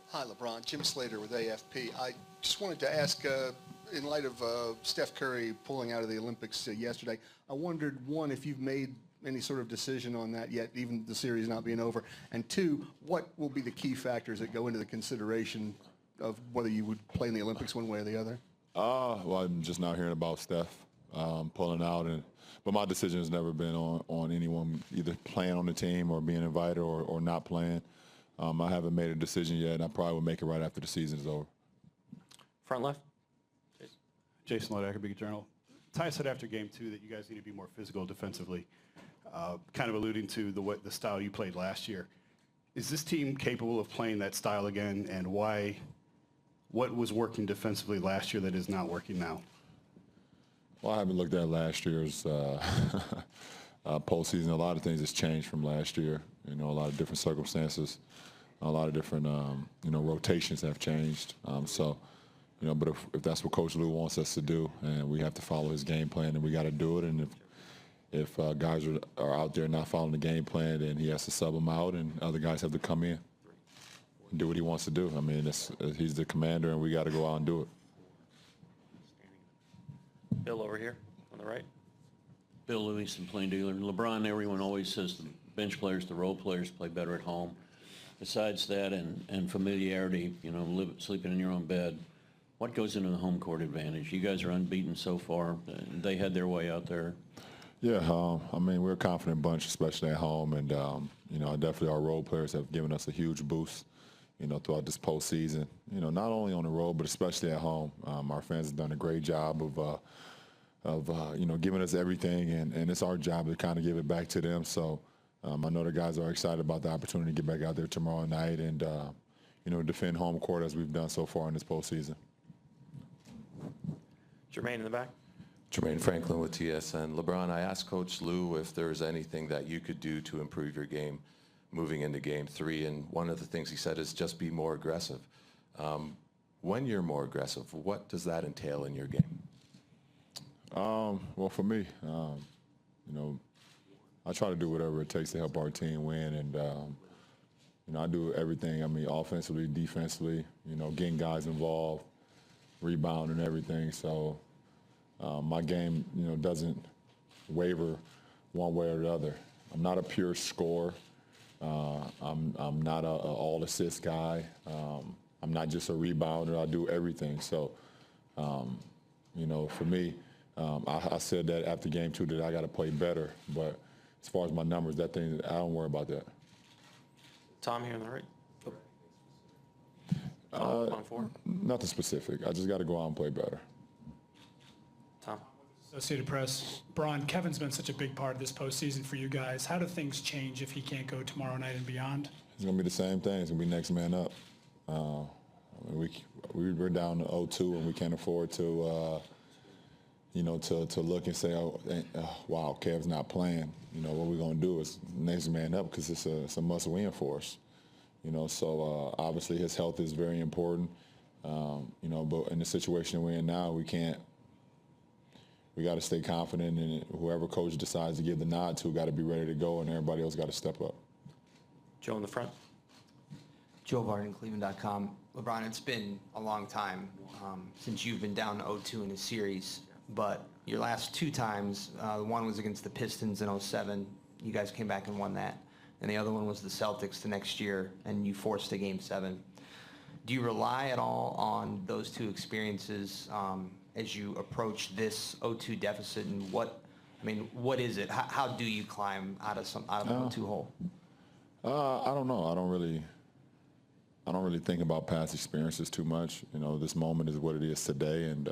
Hi, LeBron. Jim Slater with AFP. I just wanted to ask, in light of Steph Curry pulling out of the Olympics yesterday, I wondered, one, if you've made any sort of decision on that yet, even the series not being over, and two, what will be the key factors that go into the consideration of whether you would play in the Olympics one way or the other? Well, I'm just now hearing about Steph pulling out, but my decision has never been on anyone either playing on the team or being invited or not playing. I haven't made a decision yet, and I probably will make it right after the season is over. Front left. Jason Lodecker, Big Journal. Ty said after game 2 that you guys need to be more physical defensively, kind of alluding to the style you played last year. Is this team capable of playing that style again, and why? What was working defensively last year that is not working now? Well, I haven't looked at last year's postseason. A lot of things has changed from last year. You know, a lot of different circumstances, a lot of different, rotations have changed. But if that's what Coach Lou wants us to do, and we have to follow his game plan, and we got to do it. And if guys are out there not following the game plan, then he has to sub them out, and other guys have to come in and do what he wants to do. I mean, he's the commander, and we got to go out and do it. Bill over here on the right. Bill Livingston, Plain Dealer. LeBron, everyone always says the bench players, the role players play better at home. Besides that and familiarity, sleeping in your own bed, what goes into the home court advantage? You guys are unbeaten so far. They had their way out there. Yeah, we're a confident bunch, especially at home, and definitely our role players have given us a huge boost, throughout this postseason. Not only on the road, but especially at home. Our fans have done a great job of giving us everything, and it's our job to kind of give it back to them. So I know the guys are excited about the opportunity to get back out there tomorrow night and defend home court as we've done so far in this postseason. Jermaine in the back. Jermaine Franklin with TSN. LeBron, I asked Coach Lou if there's anything that you could do to improve your game moving into Game 3, and one of the things he said is just be more aggressive. When you're more aggressive, what does that entail in your game? Well, for me, I try to do whatever it takes to help our team win, and I do everything. Offensively, defensively, getting guys involved, rebounding, everything. So my game, doesn't waver one way or the other. I'm not a pure scorer. I'm not a all-assist guy. I'm not just a rebounder. I do everything. So, for me, I said that after Game 2 that I got to play better. But as far as my numbers, I don't worry about that. Tom here on the right. On 4. Nothing specific. I just got to go out and play better. Tom. Associated Press. Bron, Kevin's been such a big part of this postseason for you guys. How do things change if he can't go tomorrow night and beyond? It's going to be the same thing. It's going to be next man up. We're down to 0-2, and we can't afford to, to look and say, wow, Kev's not playing. What we're going to do is next man up because it's a must-win for us. So obviously his health is very important. But in the situation we're in now, we got to stay confident, and whoever coach decides to give the nod to got to be ready to go, and everybody else got to step up. Joe in the front. Joe Varden, Cleveland.com. LeBron, it's been a long time since you've been down 0-2 in a series, but your last 2 times, one was against the Pistons in 2007. You guys came back and won that. And the other one was the Celtics the next year, and you forced a Game 7. Do you rely at all on those 2 experiences as you approach this 0-2 deficit, and what is it? How do you climb out of an 0-2 hole? I don't know. I don't really think about past experiences too much. This moment is what it is today, and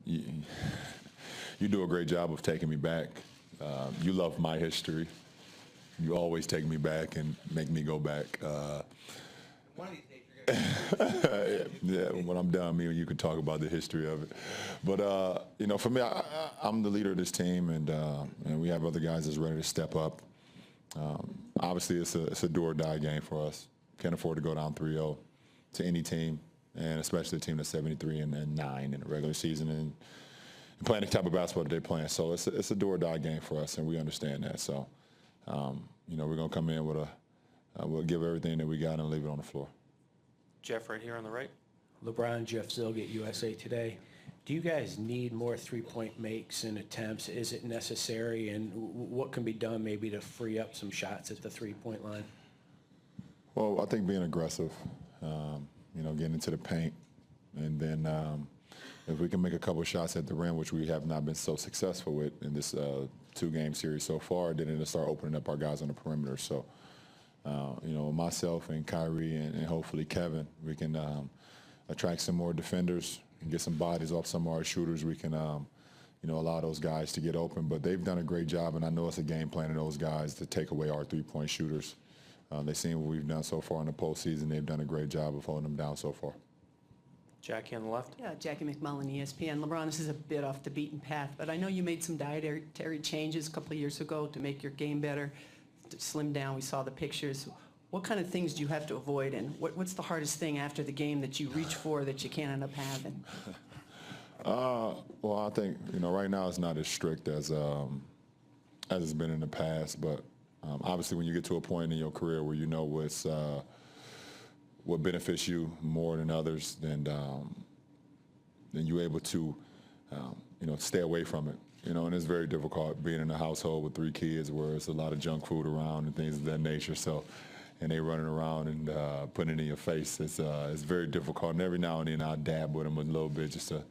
you do a great job of taking me back. You love my history. You always take me back and make me go back. One of these days you're going yeah, when I'm done, me and you can talk about the history of it. But for me, I'm the leader of this team, and we have other guys that's ready to step up. Obviously, it's a do or die game for us. Can't afford to go down 3-0 to any team, and especially a team that's 73-9 in the regular season and playing the type of basketball that they're playing. So it's a do or die game for us, and we understand that. So we're gonna come in with we'll give everything that we got and leave it on the floor. Jeff, right here on the right. LeBron, Jeff Zilgett, USA Today. Do you guys need more three-point makes and attempts? Is it necessary? And what can be done maybe to free up some shots at the three-point line? Well, I think being aggressive, getting into the paint, and then if we can make a couple shots at the rim, which we have not been so successful with in this two-game series so far, then it'll start opening up our guys on the perimeter. So, myself and Kyrie and hopefully Kevin, we can attract some more defenders and get some bodies off some of our shooters. We can, allow those guys to get open. But they've done a great job, and I know it's a game plan of those guys to take away our three-point shooters. They've seen what we've done so far in the postseason. They've done a great job of holding them down so far. Jackie on the left. Yeah, Jackie McMullen, ESPN. LeBron, this is a bit off the beaten path, but I know you made some dietary changes a couple of years ago to make your game better, to slim down. We saw the pictures. What kind of things do you have to avoid, and what's the hardest thing after the game that you reach for that you can't end up having? Well, I think, right now it's not as strict as it's been in the past, but obviously when you get to a point in your career where you know what benefits you more than others, then you're able to, stay away from it. And it's very difficult being in a household with 3 kids where it's a lot of junk food around and things of that nature. So, and they running around and putting it in your face. It's very difficult. And every now and then I'll dab with them a little bit just to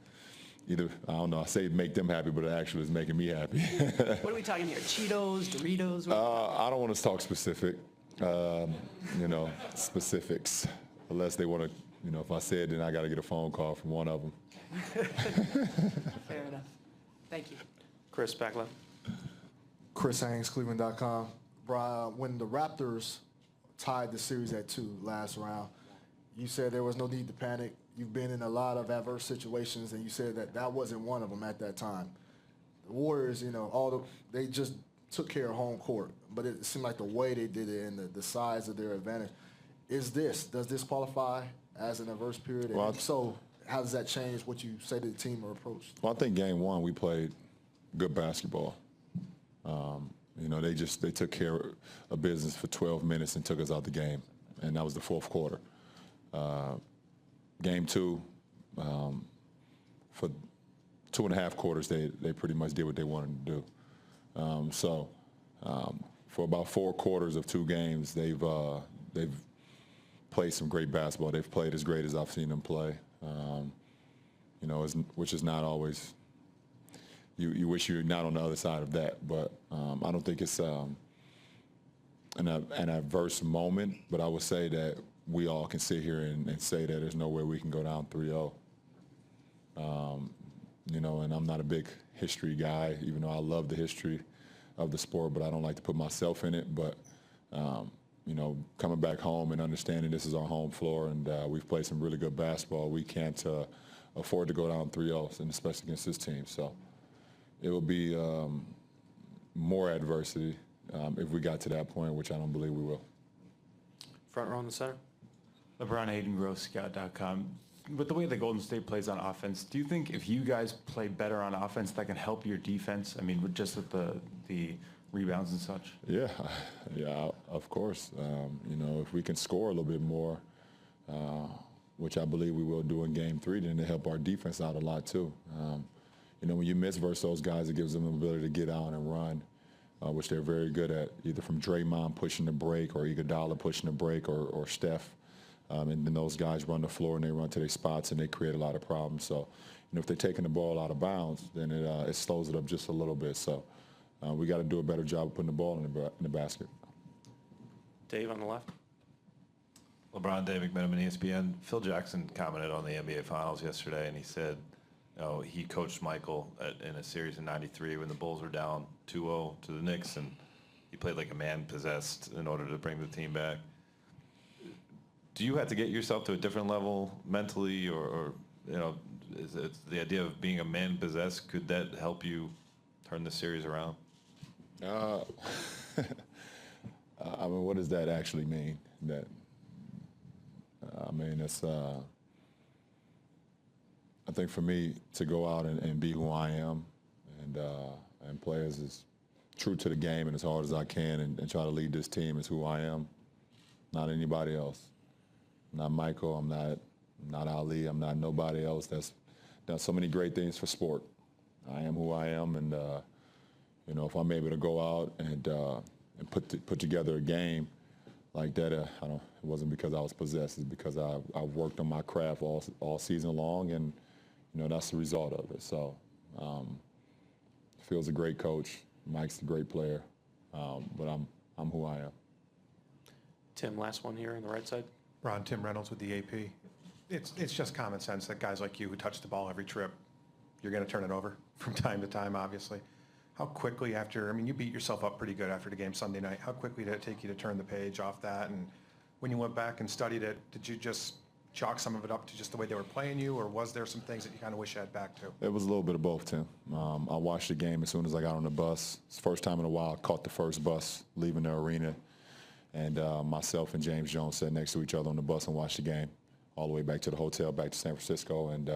either, I don't know, I say make them happy, but it actually is making me happy. What are we talking here? Cheetos, Doritos? I don't want to talk specifics, unless they want to, if I say it, then I got to get a phone call from one of them. Fair enough. Thank you. Chris, back left. Chris Haynes, Cleveland.com. Brian, when the Raptors tied the series at 2 last round, you said there was no need to panic. You've been in a lot of adverse situations, and you said that wasn't one of them at that time. The Warriors, they just took care of home court, but it seemed like the way they did it and the size of their advantage. Does this qualify as an adverse period? Well, and so how does that change what you say to the team or approach? Well, I think game 1 we played good basketball. They took care of business for 12 minutes and took us out the game, and that was the fourth quarter. Game 2, for 2.5 quarters, they pretty much did what they wanted to do. For about 4 quarters of 2 games, they've played some great basketball. They've played as great as I've seen them play. Which is not always. You wish you're not on the other side of that, but I don't think it's an adverse moment. But I would say that we all can sit here and say that there's no way we can go down 3-0. And I'm not a big history guy, even though I love the history of the sport, but I don't like to put myself in it. But coming back home and understanding this is our home floor and we've played some really good basketball, we can't afford to go down 3-0, and especially against this team. So it will be more adversity if we got to that point, which I don't believe we will. Front row in the center. LeBron, Hayden Gross, Scout.com. With the way that Golden State plays on offense, do you think if you guys play better on offense, that can help your defense? I mean, just with the rebounds and such? Yeah, of course. If we can score a little bit more, which I believe we will do in Game 3, then it help our defense out a lot too. When you miss versus those guys, it gives them the ability to get out and run, which they're very good at, either from Draymond pushing the break or Iguodala pushing the break or Steph. And then those guys run the floor and they run to their spots and they create a lot of problems. So, if they're taking the ball out of bounds, then it slows it up just a little bit. So we got to do a better job of putting the ball in the basket. Dave on the left. LeBron, Dave McMenamin, ESPN. Phil Jackson commented on the NBA Finals yesterday, and he said, he coached Michael in a series in '93 when the Bulls were down 2-0 to the Knicks, and he played like a man possessed in order to bring the team back. Do you have to get yourself to a different level mentally, or is it the idea of being a man possessed? Could that help you turn the series around? What does that actually mean? It's. I think for me to go out and be who I am and play as true to the game and as hard as I can and try to lead this team as who I am. not anybody else. I'm not Michael. I'm not Ali. I'm not nobody else that's done so many great things for sport. I am who I am, and you know, if I'm able to go out and put together a game like that, it wasn't because I was possessed. It's because I worked on my craft all season long, and you know, that's the result of it. So, Phil's a great coach. Mike's a great player, but I'm who I am. Tim, last one here on the right side. Ron, Tim Reynolds with the AP. It's just common sense that guys like you who touch the ball every trip, you're going to turn it over from time to time, obviously. How quickly after, I mean, you beat yourself up pretty good after the game Sunday night. How quickly did it take you to turn the page off that? And when you went back and studied it, did you just chalk some of it up to just the way they were playing you, or was there some things that you kind of wish you had back to? It was a little bit of both, Tim. I watched the game as soon as I got on the bus. It's the first time in a while I caught the first bus leaving the arena. And myself and James Jones sat next to each other on the bus and watched the game all the way back to the hotel, back to San Francisco. And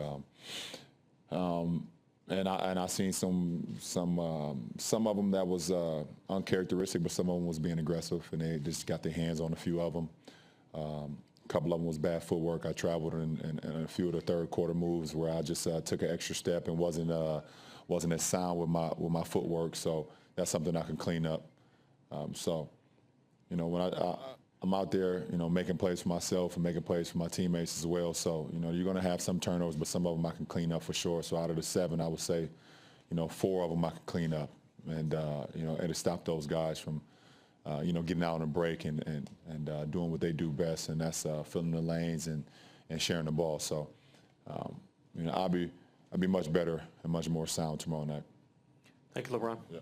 I seen some of them that was uncharacteristic, but some of them was being aggressive, and they just got their hands on a few of them. A couple of them was bad footwork. I traveled in a few of the third quarter moves where I just took an extra step and wasn't as sound with my footwork. So that's something I can clean up. You know, when I'm out there, you know, making plays for myself and making plays for my teammates as well. So, you know, you're going to have some turnovers, but some of them I can clean up for sure. So out of the 7, I would say, you know, 4 of them I can clean up, and you know, and to stop those guys from, you know, getting out on a break and doing what they do best, and that's filling the lanes and sharing the ball. So, you know, I'll be much better and much more sound tomorrow night. Thank you, LeBron. Yeah.